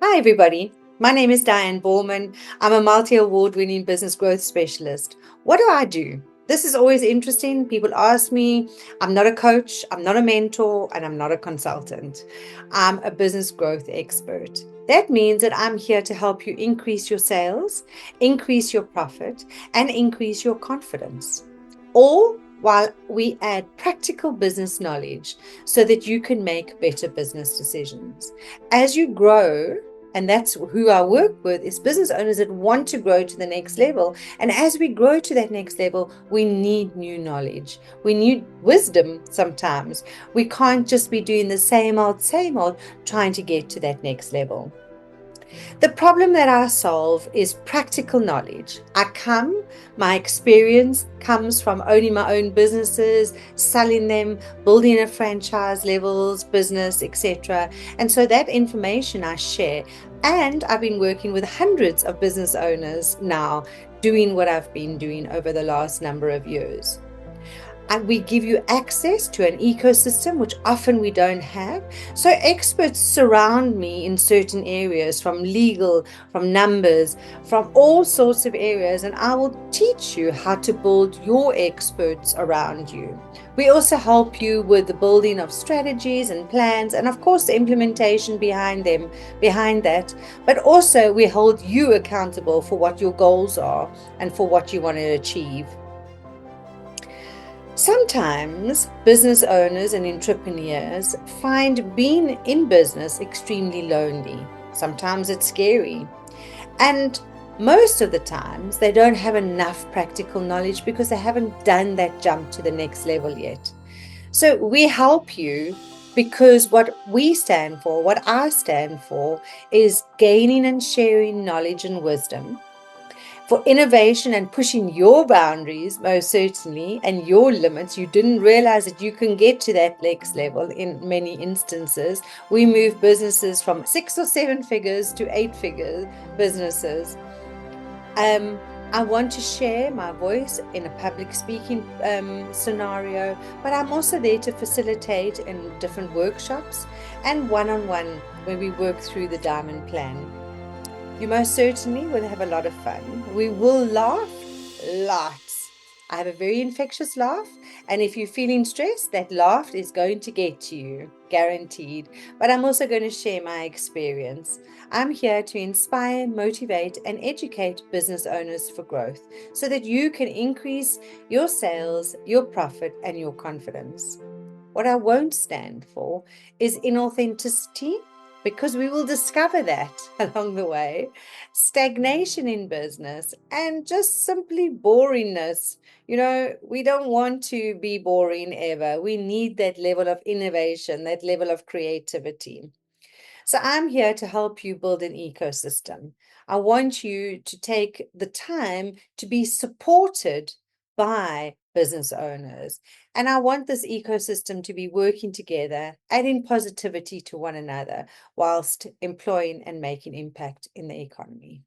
Hi, everybody. My name is Diane Boorman. I'm a multi award winning business growth specialist. What do I do? This is always interesting. People ask me. I'm not a coach, I'm not a mentor, and I'm not a consultant. I'm a business growth expert. That means that I'm here to help you increase your sales, increase your profit, and increase your confidence. All while we add practical business knowledge so that you can make better business decisions. As you grow, and that's who I work with, is business owners that want to grow to the next level. And as we grow to that next level, we need new knowledge. We need wisdom sometimes. We can't just be doing the same old, trying to get to that next level. The problem that I solve is practical knowledge. My experience comes from owning my own businesses, selling them, building a franchise levels, business, etc. And so that information I share. And I've been working with hundreds of business owners now, doing what I've been doing over the last number of years. And we give you access to an ecosystem which often we don't have. So experts surround me in certain areas, from legal, from numbers, from all sorts of areas, and I will teach you how to build your experts around you. We also help you with the building of strategies and plans, and of course the implementation behind that. But also we hold you accountable for what your goals are and for what you want to achieve. Sometimes business owners and entrepreneurs find being in business extremely lonely. Sometimes it's scary. And most of the times they don't have enough practical knowledge because they haven't done that jump to the next level yet. So we help you because what we stand for, what I stand for, is gaining and sharing knowledge and wisdom for innovation and pushing your boundaries, most certainly, and your limits. You didn't realize that you can get to that next level in many instances. We move businesses from 6 or 7 figures to 8 figure businesses. I want to share my voice in a public speaking scenario, but I'm also there to facilitate in different workshops and one on one when we work through the diamond plan. You most certainly will have a lot of fun. We will laugh lots. I have a very infectious laugh, and if you're feeling stressed, that laugh is going to get to you, guaranteed. But I'm also going to share my experience. I'm here to inspire, motivate, and educate business owners for growth so that you can increase your sales, your profit, and your confidence. What I won't stand for is inauthenticity, because we will discover that along the way, stagnation in business, and just simply boringness. We don't want to be boring ever. We need that level of innovation, that level of creativity. So I'm here to help you build an ecosystem. I want you to take the time to be supported by business owners. And I want this ecosystem to be working together, adding positivity to one another, whilst employing and making impact in the economy.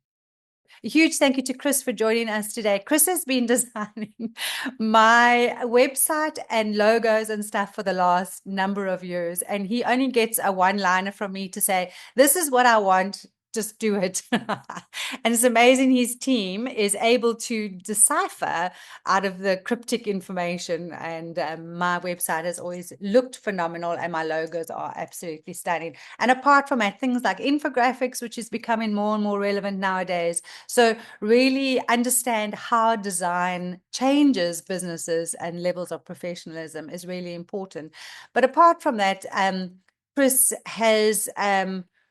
A huge thank you to Chris for joining us today. Chris has been designing my website and logos and stuff for the last number of years. And he only gets a one-liner from me to say, "This is what I want. Just do it." And it's amazing his team is able to decipher out of the cryptic information. And my website has always looked phenomenal, and my logos are absolutely stunning. And apart from that, things like infographics, which is becoming more and more relevant nowadays. So really understand how design changes businesses and levels of professionalism is really important. But apart from that, Chris has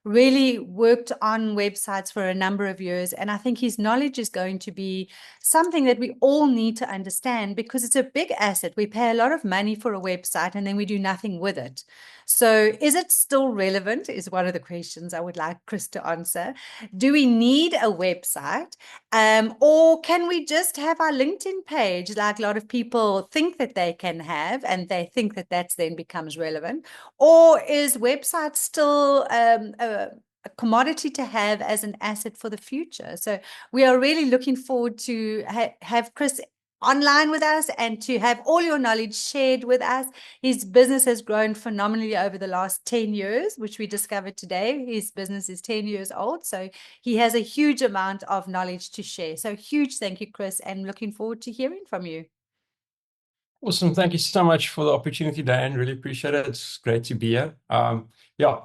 really worked on websites for a number of years. And I think his knowledge is going to be something that we all need to understand, because it's a big asset. We pay a lot of money for a website and then we do nothing with it. So is it still relevant is one of the questions I would like Chris to answer. Do we need a website? Or can we just have our LinkedIn page like a lot of people think that they can have, and they think that that's then becomes relevant? Or is website still a commodity to have as an asset for the future? So we are really looking forward to have Chris online with us and to have all your knowledge shared with us. His business has grown phenomenally over the last 10 years, which we discovered today. His business is 10 years old, so he has a huge amount of knowledge to share. So huge thank you, Chris, and looking forward to hearing from you. Awesome. Thank you so much for the opportunity, Diane. Really appreciate it. It's great to be here. Yeah,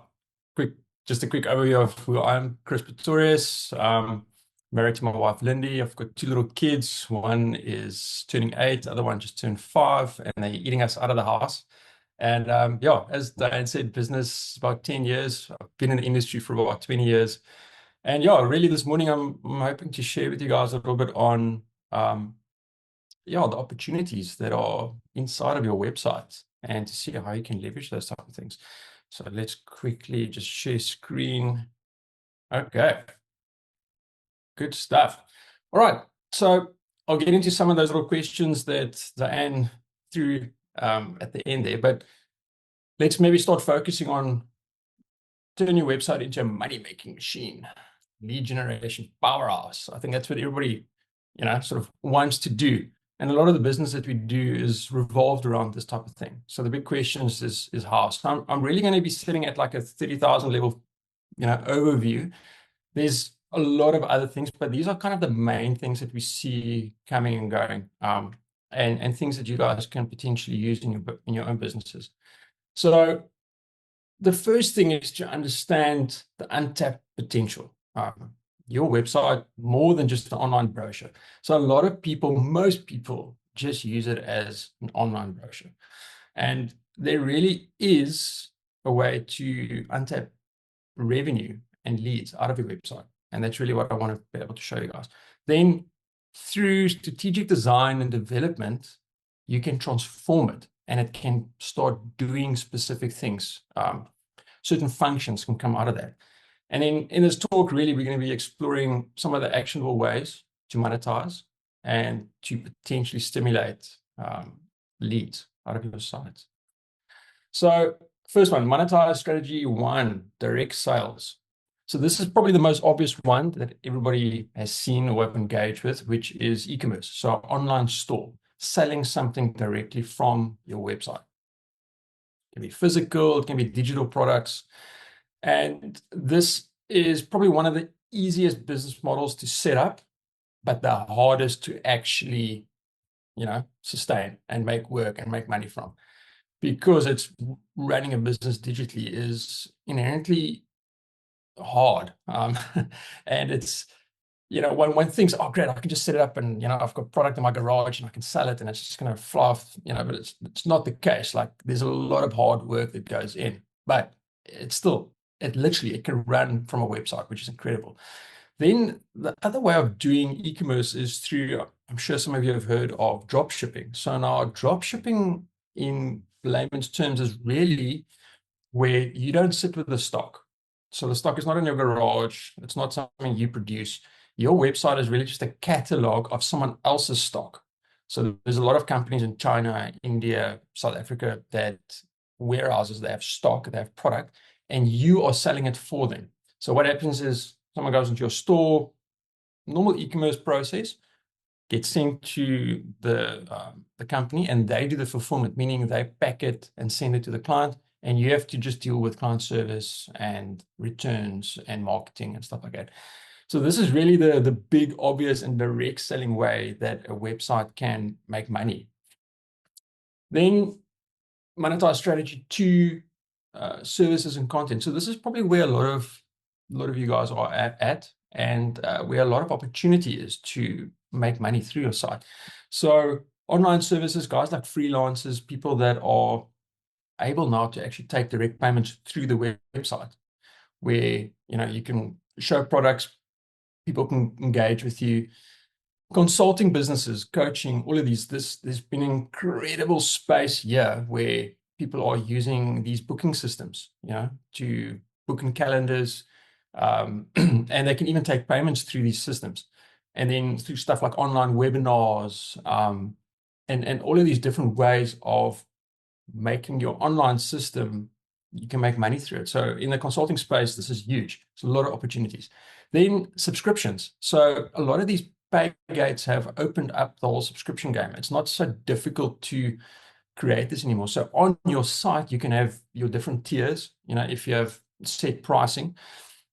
just a quick overview of who I am. Chris Pretorius, married to my wife, Lindy. I've got 2 little kids. One is turning 8, the other one just turned 5, and they're eating us out of the house. And yeah, as Diane said, business about 10 years. I've been in the industry for about 20 years. And yeah, really this morning, I'm hoping to share with you guys a little bit on the opportunities that are inside of your website and to see how you can leverage those type of things. So let's quickly just share screen. Okay, good stuff. All right, so I'll get into some of those little questions that Diane threw at the end there, but let's maybe start focusing on turning your website into a money-making machine, lead generation powerhouse. I think that's what everybody, sort of wants to do. And a lot of the business that we do is revolved around this type of thing. So the big question is how. So I'm really going to be sitting at like a 30,000 level, overview. There's a lot of other things, but these are kind of the main things that we see coming and going, and things that you guys can potentially use in your own businesses. So the first thing is to understand the untapped potential. Your website, more than just an online brochure. So a lot of people, most people just use it as an online brochure. And there really is a way to untap revenue and leads out of your website. And that's really what I want to be able to show you guys. Then through strategic design and development, you can transform it and it can start doing specific things. Certain functions can come out of that. And in this talk, really, we're going to be exploring some of the actionable ways to monetize and to potentially stimulate leads out of your site. So first one, monetize strategy 1, direct sales. So this is probably the most obvious one that everybody has seen or have engaged with, which is e-commerce. So online store, selling something directly from your website. It can be physical, it can be digital products. And this is probably one of the easiest business models to set up, but the hardest to actually, sustain and make work and make money from. Because it's running a business digitally is inherently hard. And it's, one thinks, oh, great, I can just set it up and, I've got product in my garage and I can sell it and it's just going to fly off, but it's not the case. Like there's a lot of hard work that goes in, but it's still, it can run from a website, which is incredible. Then the other way of doing e-commerce is through, I'm sure some of you have heard of drop shipping. So now drop shipping in layman's terms is really where you don't sit with the stock. So the stock is not in your garage. It's not something you produce. Your website is really just a catalog of someone else's stock. So there's a lot of companies in China, India, South Africa that warehouses, they have stock, they have product, and you are selling it for them. So what happens is someone goes into your store, normal e-commerce process, gets sent to the company and they do the fulfillment, meaning they pack it and send it to the client. And you have to just deal with client service and returns and marketing and stuff like that. So this is really the big, obvious, and direct selling way that a website can make money. Then monetize strategy 2, services and content. So this is probably where a lot of you guys are at and where a lot of opportunity is to make money through your site. So online services, guys like freelancers, people that are able now to actually take direct payments through the website, where you can show products, people can engage with you. Consulting businesses, coaching, all of these. There's been an incredible space here where people are using these booking systems, to book in calendars, and they can even take payments through these systems, and then through stuff like online webinars, and all of these different ways of making your online system, you can make money through it. So in the consulting space, this is huge. It's a lot of opportunities. Then subscriptions. So a lot of these pay gates have opened up the whole subscription game. It's not so difficult to create this anymore. So on your site, you can have your different tiers, if you have set pricing,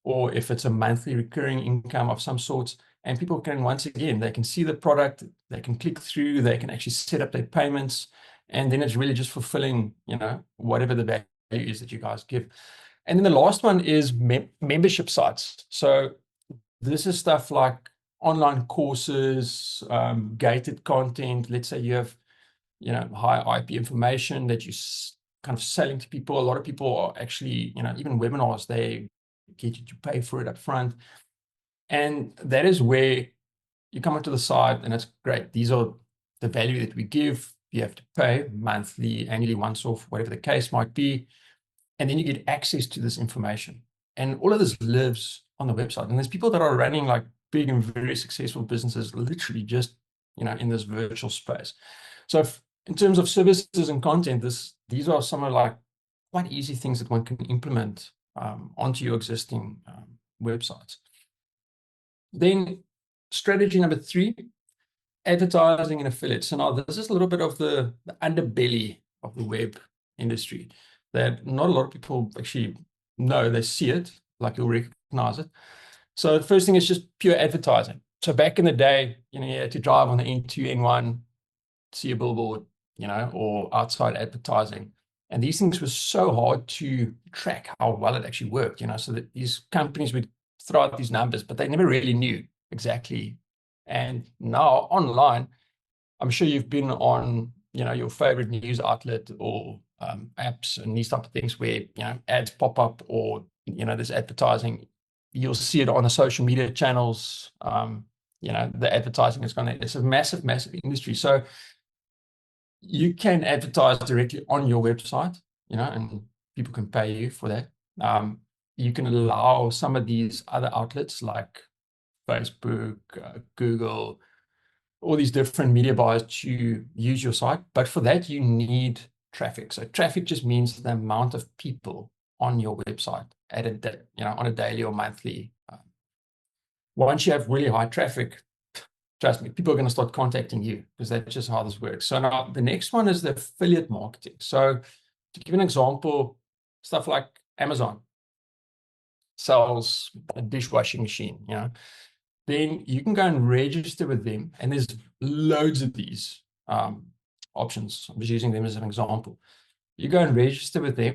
or if it's a monthly recurring income of some sorts. And people can, once again, they can see the product, they can click through, they can actually set up their payments. And then it's really just fulfilling, whatever the value is that you guys give. And then the last one is membership sites. So this is stuff like online courses, gated content. Let's say you have, high IP information that you're kind of selling to people. A lot of people are actually, even webinars, they get you to pay for it up front. And that is where you come onto the site and it's great. These are the value that we give. You have to pay monthly, annually, once off, whatever the case might be. And then you get access to this information. And all of this lives on the website. And there's people that are running like big and very successful businesses, literally just, in this virtual space. So in terms of services and content, these are some of like quite easy things that one can implement onto your existing websites. Then strategy number 3, advertising and affiliates. So now this is a little bit of the underbelly of the web industry that not a lot of people actually know. They see it, like you'll recognize it. So the first thing is just pure advertising. So back in the day, you had to drive on the N2, N1, see a billboard, or outside advertising. And these things were so hard to track how well it actually worked, so that these companies would throw out these numbers, but they never really knew exactly. And now online, I'm sure you've been on, your favorite news outlet or apps and these type of things where, ads pop up or, there's advertising. You'll see it on the social media channels. The advertising is it's a massive, massive industry. So you can advertise directly on your website, and people can pay you for that. You can allow some of these other outlets like Facebook, Google, all these different media buyers to use your site. But for that, you need traffic. So traffic just means the amount of people on your website at on a daily or monthly. Once you have really high traffic, trust me, people are going to start contacting you because that's just how this works. So now the next one is the affiliate marketing. So to give an example, stuff like Amazon sells a dishwashing machine, then you can go and register with them. And there's loads of these options. I'm just using them as an example. You go and register with them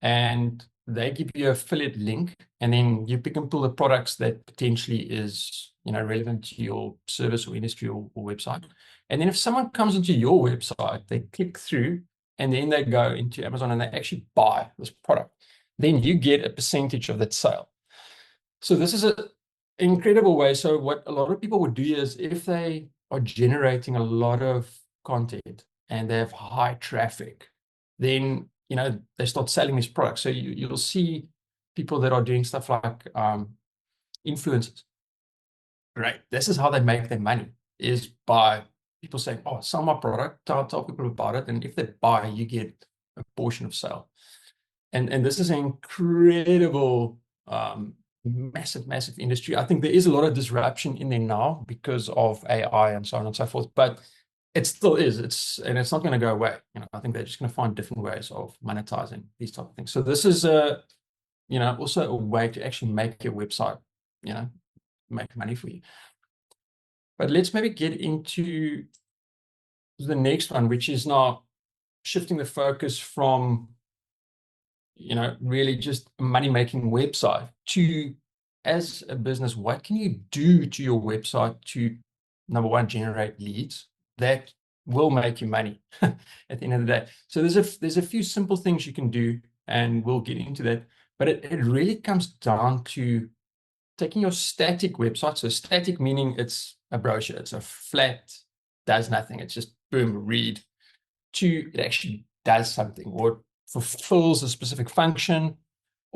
and they give you an affiliate link, and then you pick and pull the products that potentially is relevant to your service or industry or website. And then if someone comes into your website, they click through and then they go into Amazon and they actually buy this product. Then you get a percentage of that sale. So this is an incredible way. So what a lot of people would do is if they are generating a lot of content and they have high traffic, then they start selling these products. So you'll see people that are doing stuff like influencers. Right. This is how they make their money, is by people saying, oh, sell my product, tell people about it. And if they buy, you get a portion of sale. And this is an incredible, massive, massive industry. I think there is a lot of disruption in there now because of AI and so on and so forth. But it still is. It's not going to go away. I think they're just going to find different ways of monetizing these type of things. So this is also a way to actually make your website, make money for you. But let's maybe get into the next one, which is now shifting the focus from, really just a money-making website to, as a business, what can you do to your website to, number one, generate leads that will make you money at the end of the day. So there's a few simple things you can do, and we'll get into that. But it really comes down to taking your static website. So static meaning it's a brochure, it's a flat, does nothing. It's just boom, read, to it actually does something or fulfills a specific function,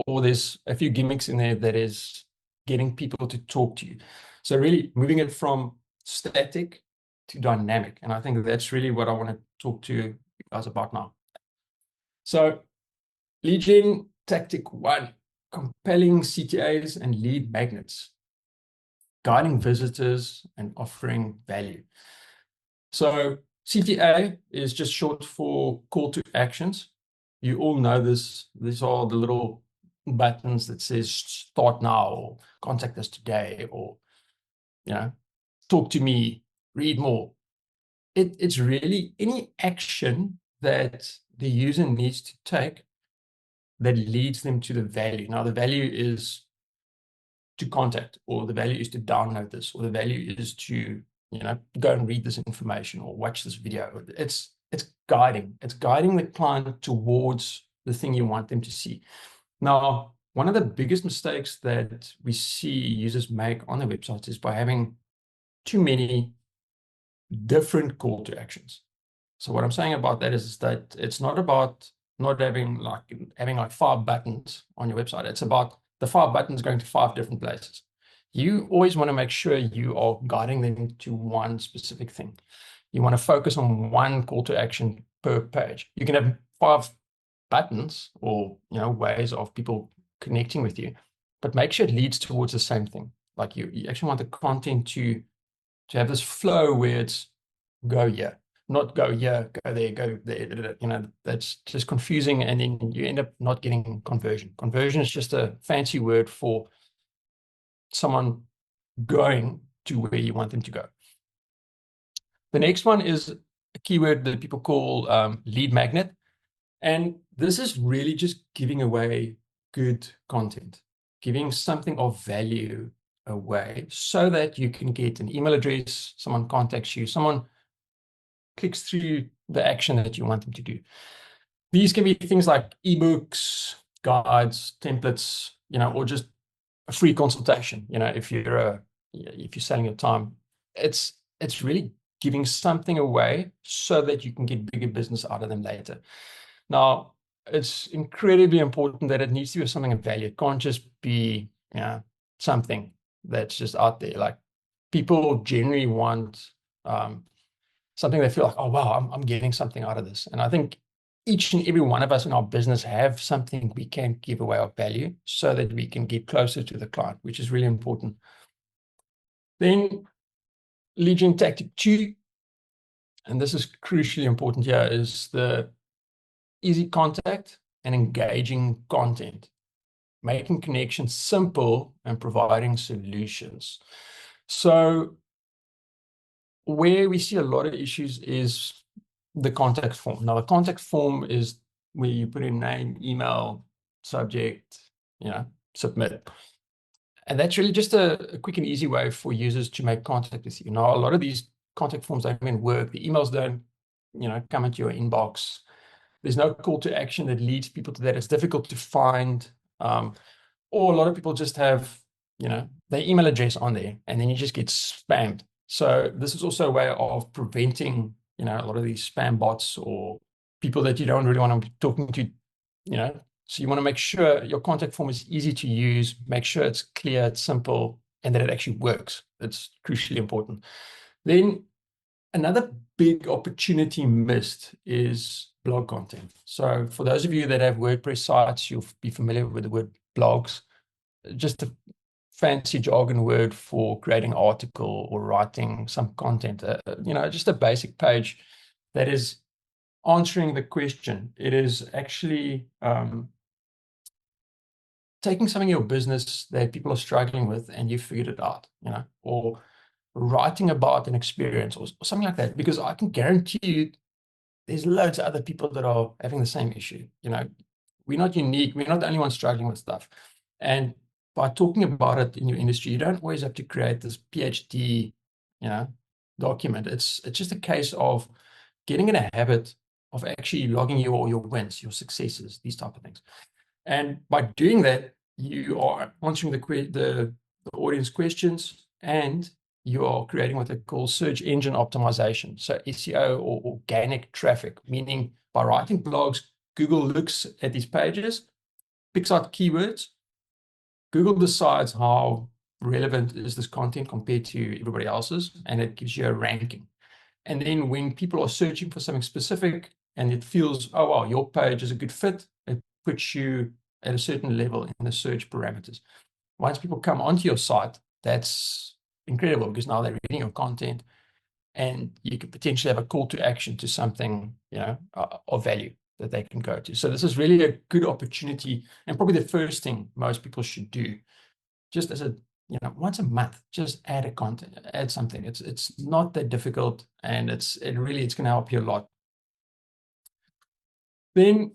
or there's a few gimmicks in there that is getting people to talk to you. So really moving it from static to dynamic. And I think that's really what I want to talk to you guys about now. So lead gen tactic 1, compelling CTAs and lead magnets. guiding visitors and offering value. So CTA is just short for call to actions. You all know this. These are the little buttons that says start now or contact us today or, talk to me, read more. It's really any action that the user needs to take that leads them to the value. Now, the value is to contact, or the value is to download this, or the value is to, go and read this information or watch this video. It's guiding. It's guiding the client towards the thing you want them to see. Now, one of the biggest mistakes that we see users make on their websites is by having too many different call to actions. So what I'm saying about that is that it's not about not having like 5 buttons on your website. It's about the 5 buttons going to 5 different places. You always want to make sure you are guiding them to one specific thing. You want to focus on one call to action per page. You can have 5 buttons or ways of people connecting with you, but make sure it leads towards the same thing. Like you actually want the content to have this flow where it's go here, not go here, go there, go there. That's just confusing, and then you end up not getting conversion. Conversion is just a fancy word for someone going to where you want them to go. The next one is a keyword that people call lead magnet. And this is really just giving away good content, giving something of value away so that you can get an email address, someone contacts you, someone clicks through the action that you want them to do. These can be things like ebooks, guides, templates, or just a free consultation. If you're selling your time, it's really giving something away so that you can get bigger business out of them later. Now, it's incredibly important that it needs to be something of value. It can't just be something that's just out there. Like, people generally want something they feel like, oh, wow, I'm getting something out of this. And I think each and every one of us in our business have something we can give away of value so that we can get closer to the client, which is really important. Then lead gen tactic 2, and this is crucially important here, is the easy contact and engaging content, making connections simple and providing solutions. So where we see a lot of issues is the contact form. Now, the contact form is where you put in name, email, subject, submit. And that's really just a quick and easy way for users to make contact with you. Now, a lot of these contact forms don't even work. The emails don't, come into your inbox. There's no call to action that leads people to that. It's difficult to find. Or a lot of people just have, their email address on there, and then you just get spammed. So this is also a way of preventing, a lot of these spam bots or people that you don't really want to be talking to, So you want to make sure your contact form is easy to use, make sure it's clear, it's simple, and that it actually works. It's crucially important. Then another big opportunity missed is blog content. So for those of you that have WordPress sites, you'll be familiar with the word blogs. Just a fancy jargon word for creating an article or writing some content, just a basic page that is answering the question. It is actually taking something in your business that people are struggling with and you figured it out, or writing about an experience or something like that, because I can guarantee you there's loads of other people that are having the same issue. We're not unique. We're not the only ones struggling with stuff. And by talking about it in your industry, you don't always have to create this PhD, document. It's just a case of getting in a habit of actually logging your wins, your successes, these type of things. And by doing that, you are answering the audience questions, and you are creating what they call search engine optimization. So SEO, or organic traffic, meaning by writing blogs, Google looks at these pages, picks out keywords. Google decides how relevant is this content compared to everybody else's, and it gives you a ranking. And then when people are searching for something specific and it feels, oh, wow, your page is a good fit, it puts you at a certain level in the search parameters. Once people come onto your site, that's incredible because now they're reading your content and you could potentially have a call to action to something, of value that they can go to. So this is really a good opportunity and probably the first thing most people should do, just as a, once a month, just add something. It's not that difficult, and it's going to help you a lot. Then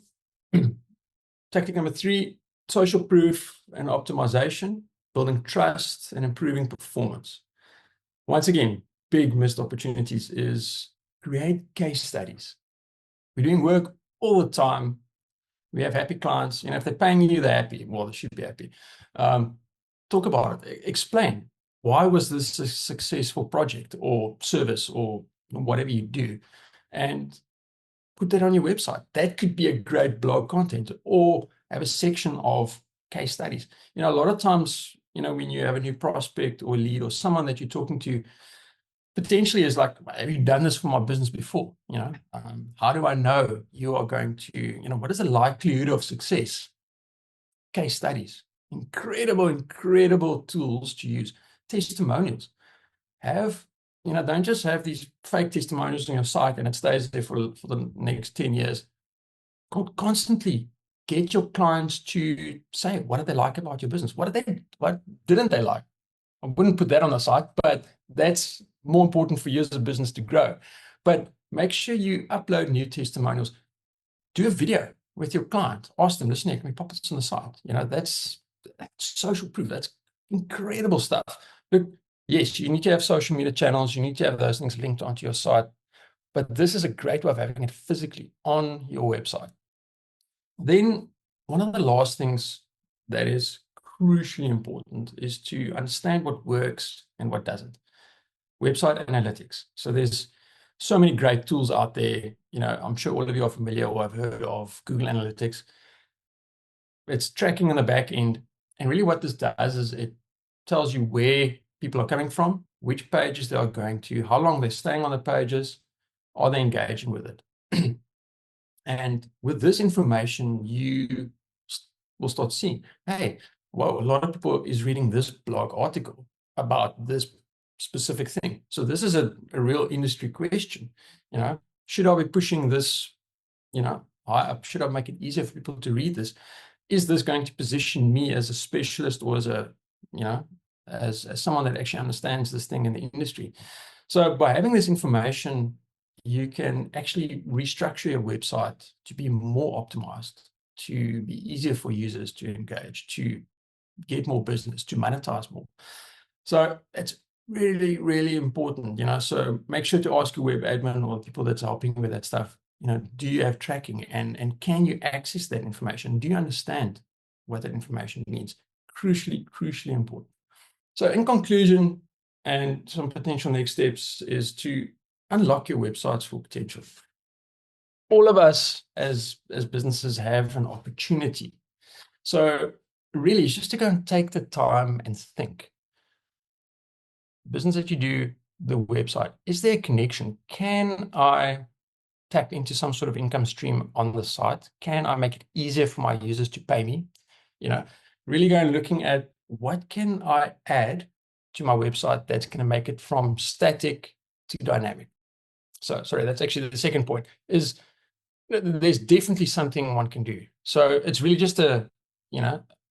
tactic number 3, social proof and optimization, building trust and improving performance. Once again, big missed opportunities is create case studies. We're doing work all the time. We have happy clients. If they're paying you, they're happy. Well, they should be happy. Talk about it. Explain, why was this a successful project or service or whatever you do, and put that on your website. That could be a great blog content, or have a section of case studies. A lot of times, when you have a new prospect or lead or someone that you're talking to, potentially is like, have you done this for my business before? How do I know you are going to, what is the likelihood of success? Case studies, incredible tools to use. Testimonials. Don't just have these fake testimonials on your site and it stays there for the next 10 years. Constantly get your clients to say, what did they like about your business? What didn't they like? I wouldn't put that on the site, but that's more important for you as a business to grow. But make sure you upload new testimonials. Do a video with your client. Ask them, listen, can we pop this on the site? That's social proof. That's incredible stuff. But yes, you need to have social media channels. You need to have those things linked onto your site. But this is a great way of having it physically on your website. Then one of the last things that is crucially important is to understand what works and what doesn't. Website analytics. So there's so many great tools out there. I'm sure all of you are familiar or have heard of Google Analytics. It's tracking on the back end. And really what this does is it tells you where people are coming from, which pages they are going to, how long they're staying on the pages, are they engaging with it? And with this information, you will start seeing, hey, well, a lot of people is reading this blog article about this specific thing. So this is a real industry question. Should I be pushing this, high up? Should I make it easier for people to read this? Is this going to position me as a specialist or as a, as someone that actually understands this thing in the industry? So by having this information, you can actually restructure your website to be more optimized, to be easier for users to engage, to get more business, to monetize more. So it's really important, so make sure to ask your web admin or people that's helping with that stuff, do you have tracking, and can you access that information? Do you understand what that information means? Crucially important. So in conclusion, and some potential next steps is to unlock your website's full potential. All of us as businesses have an opportunity. So really, it's just to go and take the time and think. Business that you do, the website, is there a connection? Can I tap into some sort of income stream on the site? Can I make it easier for my users to pay me? Really go and looking at what can I add to my website that's going to make it from static to dynamic. So, sorry, that's actually the second point, is there's definitely something one can do. So it's really just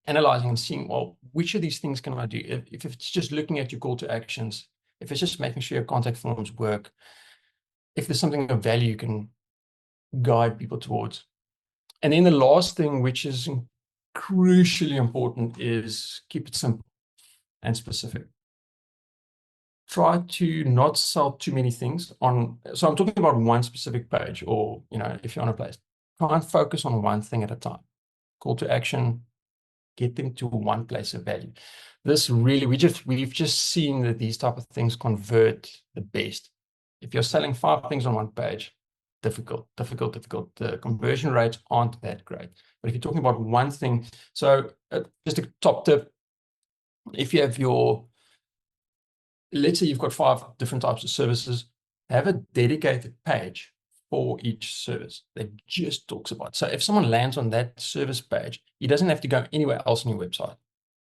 analyzing and seeing, well, which of these things can I do? If it's just looking at your call to actions, if it's just making sure your contact forms work, if there's something of value you can guide people towards. And then the last thing, which is crucially important, is keep it simple and specific. Try to not sell too many things on, so I'm talking about one specific page, or, if you're on a place, try and focus on one thing at a time. Call to action, get them to one place of value. This really, we've just seen that these type of things convert the best. If you're selling 5 things on one page, difficult. The conversion rates aren't that great. But if you're talking about one thing, so just a top tip, if you have let's say you've got 5 different types of services, have a dedicated page for each service that just talks about. So if someone lands on that service page, he doesn't have to go anywhere else on your website.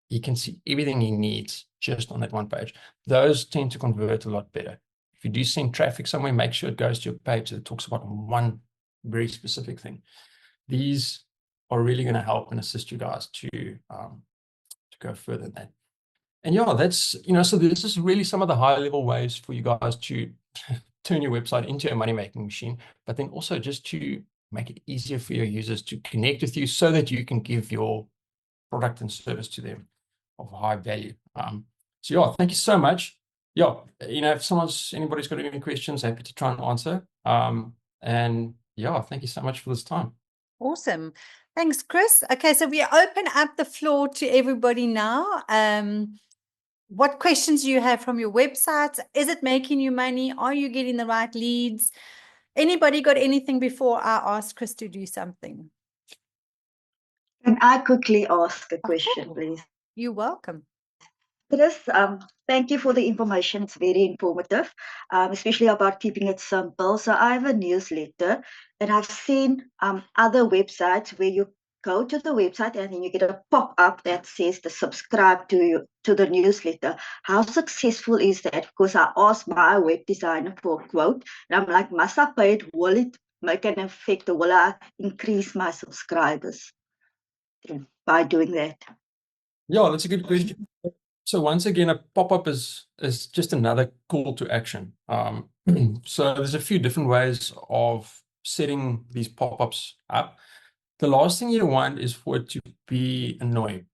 he can see everything he needs just on that one page. Those tend to convert a lot better. If you do send traffic somewhere, make sure it goes to your page that talks about one very specific thing. These are really going to help and assist you guys to go further than that. And yeah, that's, so this is really some of the high level ways for you guys to turn your website into a money-making machine, but then also just to make it easier for your users to connect with you so that you can give your product and service to them of high value. So yeah, thank you so much. Yeah, if anybody's got any questions, happy to try and answer. And yeah, thank you so much for this time. Awesome. Thanks, Chris. Okay, so we open up the floor to everybody now. What questions do you have from your website? Is it making you money? Are you getting the right leads? Anybody got anything before I ask Chris to do something? Can I quickly ask a Of question, course. please? You're welcome. Chris, thank you for the information. It's very informative, especially about keeping it simple. So I have a newsletter, and I've seen other websites where you go to the website and then you get a pop-up that says to subscribe to the newsletter. How successful is that? Because I asked my web designer for a quote, and I'm like, must I pay it? Will it make an effect, or will I increase my subscribers by doing that? Yeah, that's a good question. So once again, a pop-up is just another call to action. So there's a few different ways of setting these pop-ups up. The last thing you want is for it to be annoying.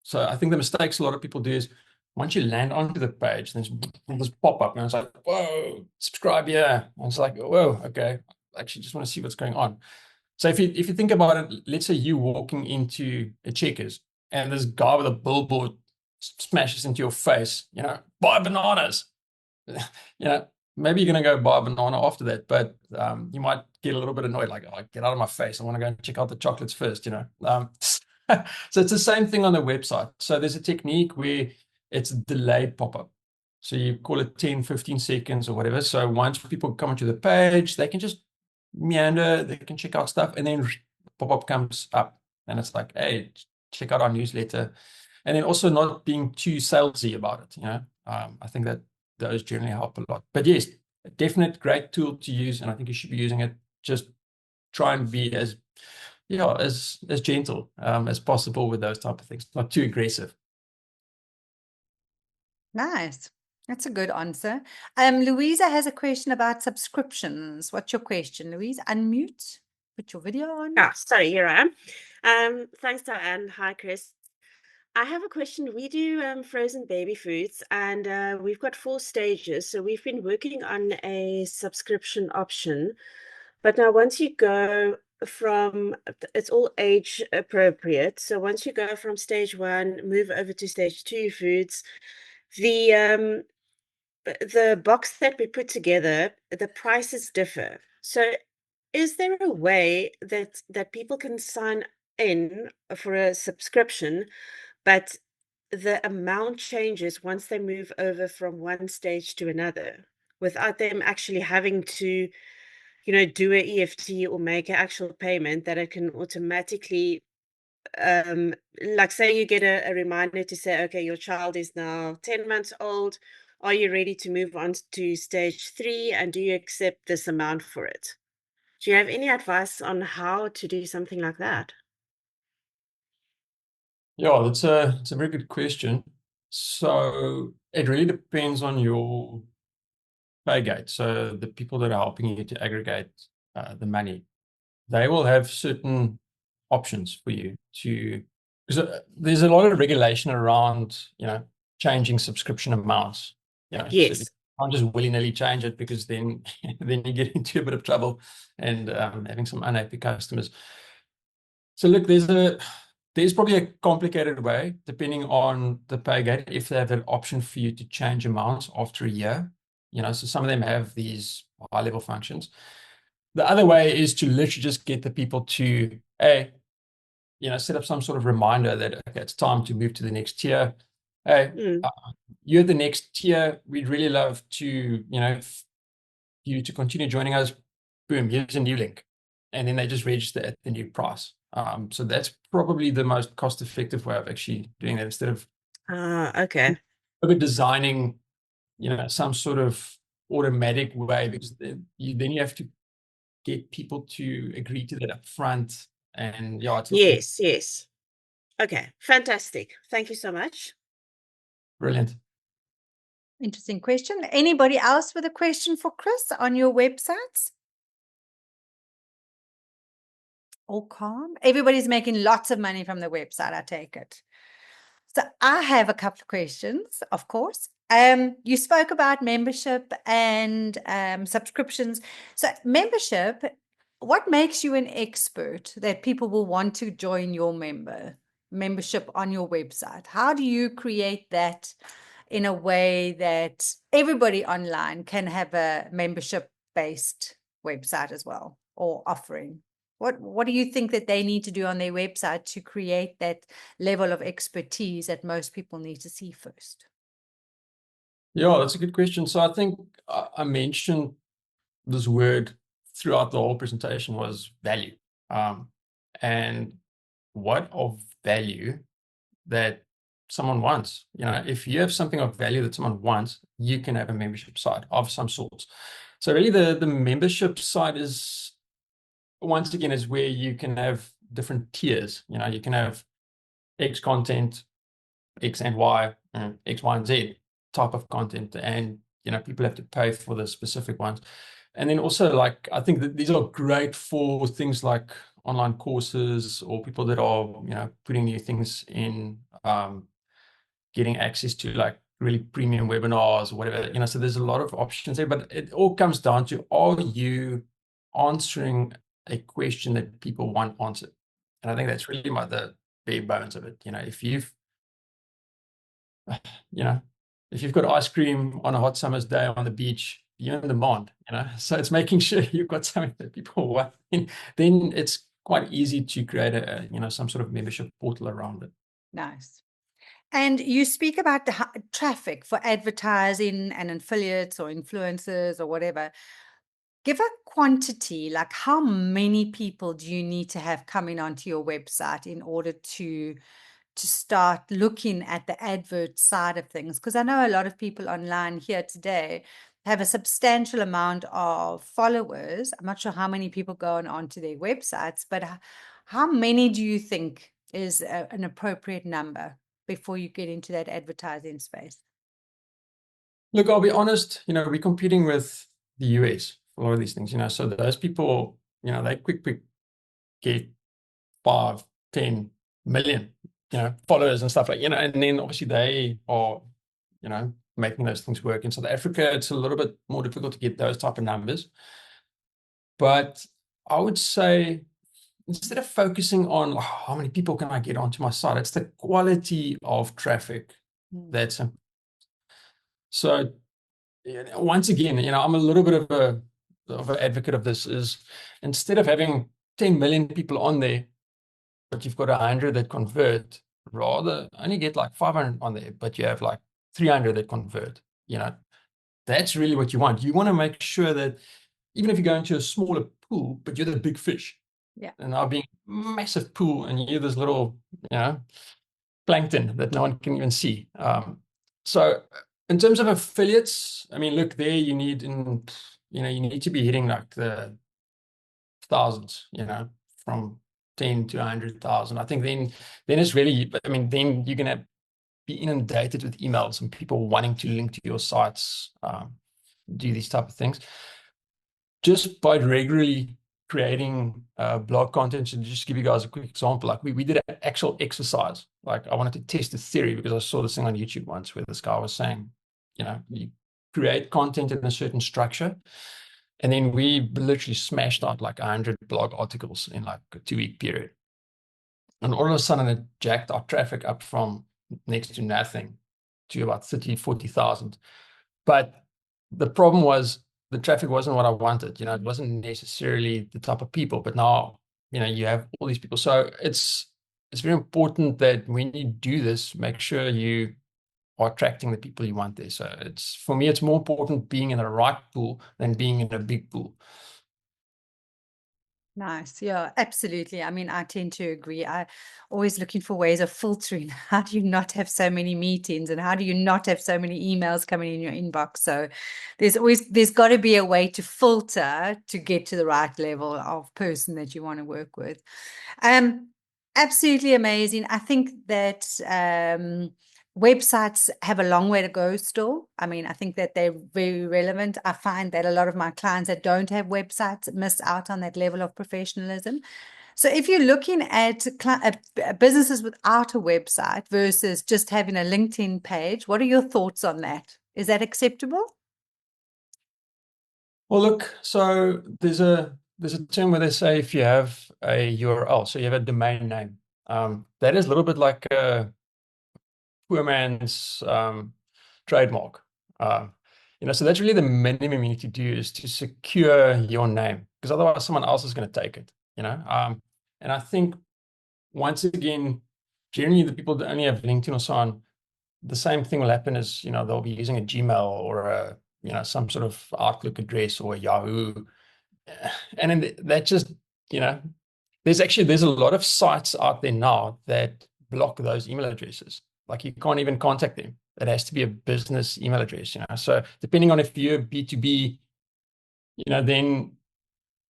So I think the mistakes a lot of people do is once you land onto the page, there's this pop-up, and it's like, whoa, subscribe here. And it's like, whoa, okay, I actually just want to see what's going on. So if you think about it, let's say you walking into a Checkers and this guy with a billboard smashes into your face, buy bananas. Maybe you're going to go buy a banana after that, but you might get a little bit annoyed, like, oh, get out of my face. I want to go and check out the chocolates first, So it's the same thing on the website. So there's a technique where it's a delayed pop-up. So you call it 10, 15 seconds or whatever. So once people come onto the page, they can just meander, they can check out stuff, and then pop-up comes up. And it's like, hey, check out our newsletter. And then also not being too salesy about it, I think that those generally help a lot. But yes, a definite great tool to use, and I think you should be using it. Just try and be as gentle as possible with those type of things, not too aggressive. Nice. That's a good answer. Louisa has a question about subscriptions. What's your question, Louise? Unmute. Put your video on. Ah, sorry, here I am. Thanks, Diane. Hi, Chris. I have a question. We do frozen baby foods, and we've got 4 stages. So we've been working on a subscription option. But now, once you go it's all age appropriate. So once you go from stage 1, move over to stage 2 foods, the box that we put together, the prices differ. So is there a way that people can sign in for a subscription, but the amount changes once they move over from one stage to another without them actually having to, do a EFT or make an actual payment, that it can automatically, like say you get a reminder to say, okay, your child is now 10 months old. Are you ready to move on to stage 3? And do you accept this amount for it? Do you have any advice on how to do something like that? Yeah, it's a very good question. So it really depends on your pay gate. So the people that are helping you to aggregate the money, they will have certain options for you because there's a lot of regulation around, changing subscription amounts. So Yes. you can't just willy-nilly change it, because then you get into a bit of trouble and having some unhappy customers. So look, there's probably a complicated way, depending on the pay gate, if they have an option for you to change amounts after a year. So some of them have these high-level functions. The other way is to literally just get the people to, set up some sort of reminder that, okay, it's time to move to the next tier. Hey, you're the next tier. We'd really love to, you to continue joining us. Boom, here's a new link. And then they just register at the new price. So that's probably the most cost-effective way of actually doing that, instead of Okay. designing, some sort of automatic way, because then you have to get people to agree to that up front. And yeah, it's Yes, yes. Okay, fantastic. Thank you so much. brilliant. Interesting question. Anybody else with a question for Chris on your websites? All calm. Everybody's making lots of money from the website, I take it. So I have a couple of questions, of course. You spoke about membership and subscriptions. So membership, what makes you an expert that people will want to join your membership on your website? How do you create that in a way that everybody online can have a membership-based website as well, or offering? What do you think that they need to do on their website to create that level of expertise that most people need to see first? Yeah, that's a good question. So I think I mentioned this word throughout the whole presentation, was value. And what of value that someone wants? If you have something of value that someone wants, you can have a membership site of some sort. So really the membership site is, once again, is where you can have different tiers. You can have X content, X and Y, X, Y, and Z type of content, and people have to pay for the specific ones. And then also, like, I think that these are great for things like online courses, or people that are putting new things in, getting access to like really premium webinars or whatever. So there's a lot of options there, but it all comes down to, are you answering a question that people want answered? And I think that's really the bare bones of it. If you've got ice cream on a hot summer's day on the beach, you're in demand. So it's making sure you've got something that people want. Then it's quite easy to create some sort of membership portal around it. Nice. And you speak about the traffic for advertising and affiliates or influencers or whatever. Give a quantity, like how many people do you need to have coming onto your website in order to start looking at the advert side of things? Because I know a lot of people online here today have a substantial amount of followers. I'm not sure how many people go onto their websites, but how many do you think is an appropriate number before you get into that advertising space? Look, I'll be honest, we're competing with the US for a lot of these things, so those people, they quick get 5, 10 million, followers and stuff like, and then obviously they are, making those things work. In South Africa, it's a little bit more difficult to get those type of numbers. But I would say, instead of focusing on how many people can I get onto my site, it's the quality of traffic that's important. So once again, I'm a little bit of an advocate of this, is instead of having 10 million people on there, but you've got 100 that convert, rather only get like 500 on there, but you have like 300 that convert. That's really what you want. You want to make sure that even if you go into a smaller pool, but you're the big fish. Yeah. And now being a massive pool, and you're this little, plankton that no one can even see. So in terms of affiliates, I mean, look, there you need to be hitting like the thousands, from 10 to 100,000. I think then it's really, then you're going to be inundated with emails and people wanting to link to your sites, do these type of things. Just by regularly creating blog content, to just give you guys a quick example, like we did an actual exercise. Like, I wanted to test a theory because I saw this thing on YouTube once where this guy was saying, you create content in a certain structure, and then we literally smashed out like 100 blog articles in like a 2-week period. And all of a sudden it jacked our traffic up from next to nothing to about 30, 40,000. But the problem was the traffic wasn't what I wanted. It wasn't necessarily the type of people, but now, you have all these people. So it's very important that when you do this, make sure you are attracting the people you want there. So for me, it's more important being in the right pool than being in a big pool. Nice. Yeah, absolutely. I mean, I tend to agree. I always looking for ways of filtering. How do you not have so many meetings and how do you not have so many emails coming in your inbox? So there's got to be a way to filter to get to the right level of person that you want to work with. Um, Absolutely amazing. I think that websites have a long way to go still. I mean, I think that they're very relevant. I find that a lot of my clients that don't have websites miss out on that level of professionalism. So if you're looking at businesses without a website versus just having a LinkedIn page, what are your thoughts on that? Is that acceptable? Well, look, so there's a term where they say if you have a URL, so you have a domain name, that is a little bit like a poor man's trademark. So that's really the minimum you need to do is to secure your name, because otherwise someone else is going to take it. And I think once again, generally the people that only have LinkedIn or so on, the same thing will happen as they'll be using a Gmail or some sort of Outlook address or a Yahoo, and then that just there's a lot of sites out there now that block those email addresses. Like you can't even contact them. It has to be a business email address. So depending on if you're B2B, then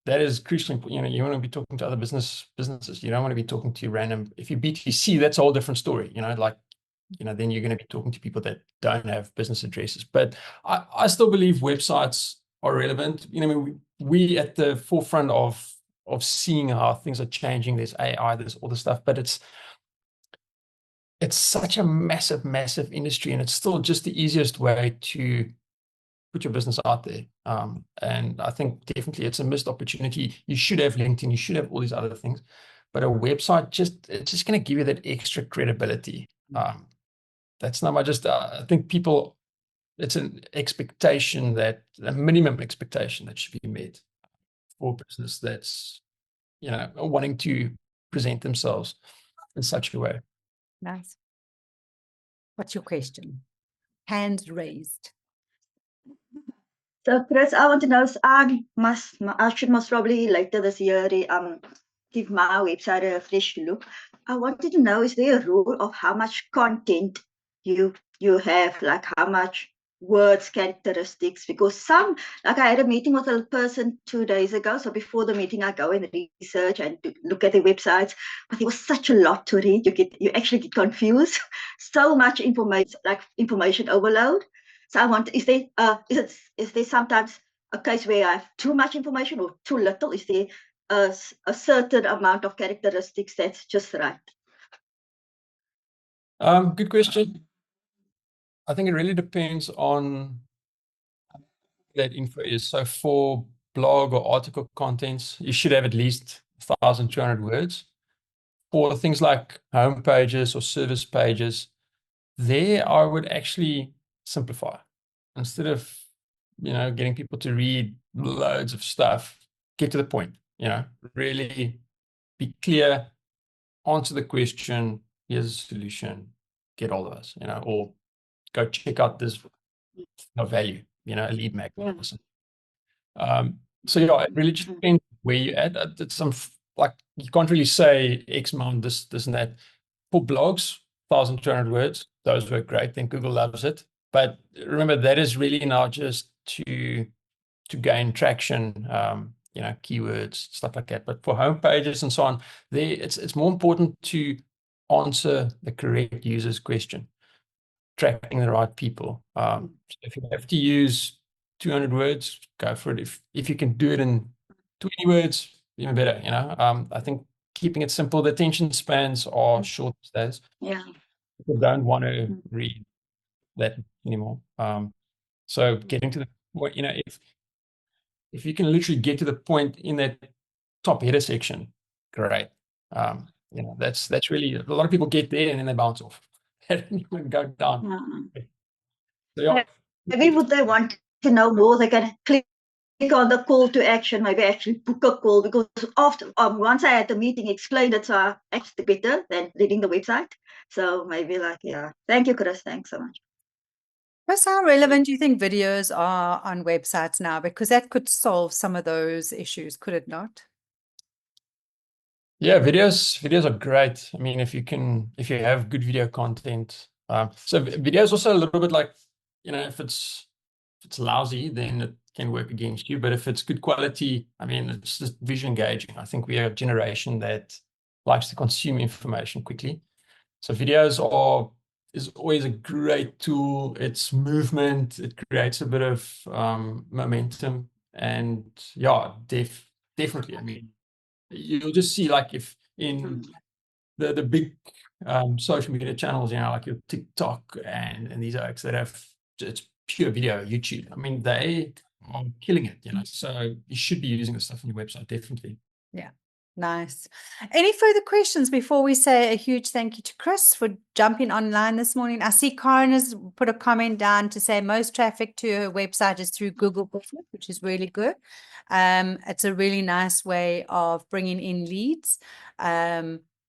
that is crucial. You want to be talking to other businesses. You don't want to be talking to random. If you B2C, that's a whole different story. Then you're going to be talking to people that don't have business addresses. But I still believe websites are relevant. We at the forefront of seeing how things are changing. There's AI, there's all this stuff, but it's such a massive, massive industry, and it's still just the easiest way to put your business out there. And I think definitely it's a missed opportunity. You should have LinkedIn, you should have all these other things, but a website it's just going to give you that extra credibility. That's not I think people, it's an expectation that a minimum expectation that should be met for business that's wanting to present themselves in such a way. Nice. What's your question? Hands raised. So, Chris, I want to know, I should most probably later this year give my website a fresh look. I wanted to know, is there a rule of how much content you have, like how much words, characteristics? Because like I had a meeting with a person 2 days ago. So before the meeting, I go and research and look at the websites. But there was such a lot to read. You actually get confused. So much information, like information overload. So I want, is there sometimes a case where I have too much information or too little? Is there a certain amount of characteristics that's just right? Good question. I think it really depends on that info is. So for blog or article contents, you should have at least 1,200 words. For things like home pages or service pages, there I would actually simplify. Instead of getting people to read loads of stuff, get to the point. Really be clear, answer the question, here's a solution, get all of us, or go check out this value, a lead magnet or something. So it really just depends where you're at. It's like you can't really say X amount, this and that. For blogs, 1,200 words, those work great. Then Google loves it. But remember, that is really now just to gain traction, keywords, stuff like that. But for home pages and so on, it's more important to answer the correct user's question, tracking the right people. So if you have to use 200 words, go for it. If you can do it in 20 words, even better. I think keeping it simple. The attention spans are short these days. Yeah. People don't want to read that anymore. So getting to the point, if you can literally get to the point in that top header section, great. That's really, a lot of people get there and then they bounce off. They don't even go down. So, yeah. Maybe would they want to know more, they can click on the call to action, maybe actually book a call, because after once I had the meeting, explained it, so actually better than reading the website. So maybe thank you, Chris. Thanks so much. Chris, how relevant do you think videos are on websites now? Because that could solve some of those issues, could it not? Yeah, videos are great. I mean, if you have good video content. So video is also a little bit like, if it's lousy, then it can work against you. But if it's good quality, I mean, it's just visual engaging. I think we are a generation that likes to consume information quickly. So is always a great tool. It's movement. It creates a bit of momentum, and yeah, definitely. I mean, you'll just see like if in the big social media channels, like your TikTok and these oaks that have it's pure video, YouTube. I mean, they are killing it, So you should be using the stuff on your website, definitely. Yeah. Nice. Any further questions before we say a huge thank you to Chris for jumping online this morning? I see Karen has put a comment down to say most traffic to her website is through Google Business, which is really good. It's a really nice way of bringing in leads.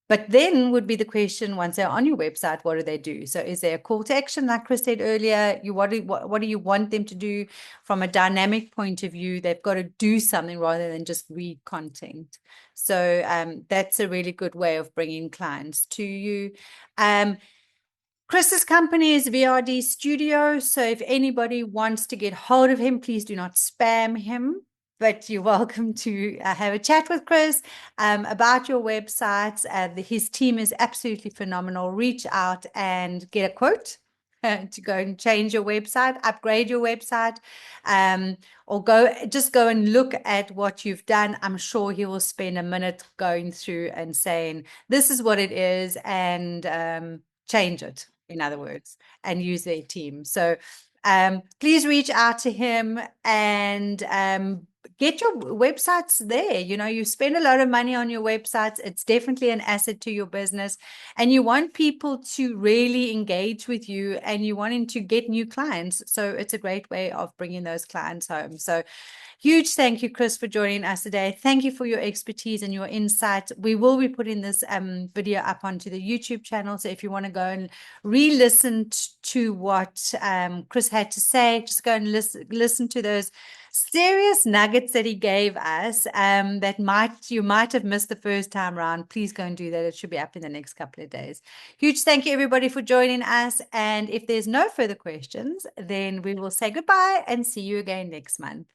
But then would be the question, once they're on your website, what do they do? So is there a call to action, like Chris said earlier? What do you want them to do from a dynamic point of view? They've got to do something rather than just read content. So that's a really good way of bringing clients to you. Chris's company is VRD Studio. So if anybody wants to get hold of him, please do not spam him. But you're welcome to have a chat with Chris about your websites. His team is absolutely phenomenal. Reach out and get a quote to go and change your website, upgrade your website, or go and look at what you've done. I'm sure he will spend a minute going through and saying, this is what it is, and change it, in other words, and use their team. So please reach out to him and get your websites there. You spend a lot of money on your websites. It's definitely an asset to your business, and you want people to really engage with you, and you wanting to get new clients. So it's a great way of bringing those clients home. So huge thank you, Chris, for joining us today. Thank you for your expertise and your insight. We will be putting this video up onto the YouTube channel. So if you want to go and re-listen to what Chris had to say, just go and listen to those serious nuggets that he gave us that you might have missed the first time around. Please go and do that. It should be up in the next couple of days. Huge thank you, everybody, for joining us. And if there's no further questions, then we will say goodbye and see you again next month.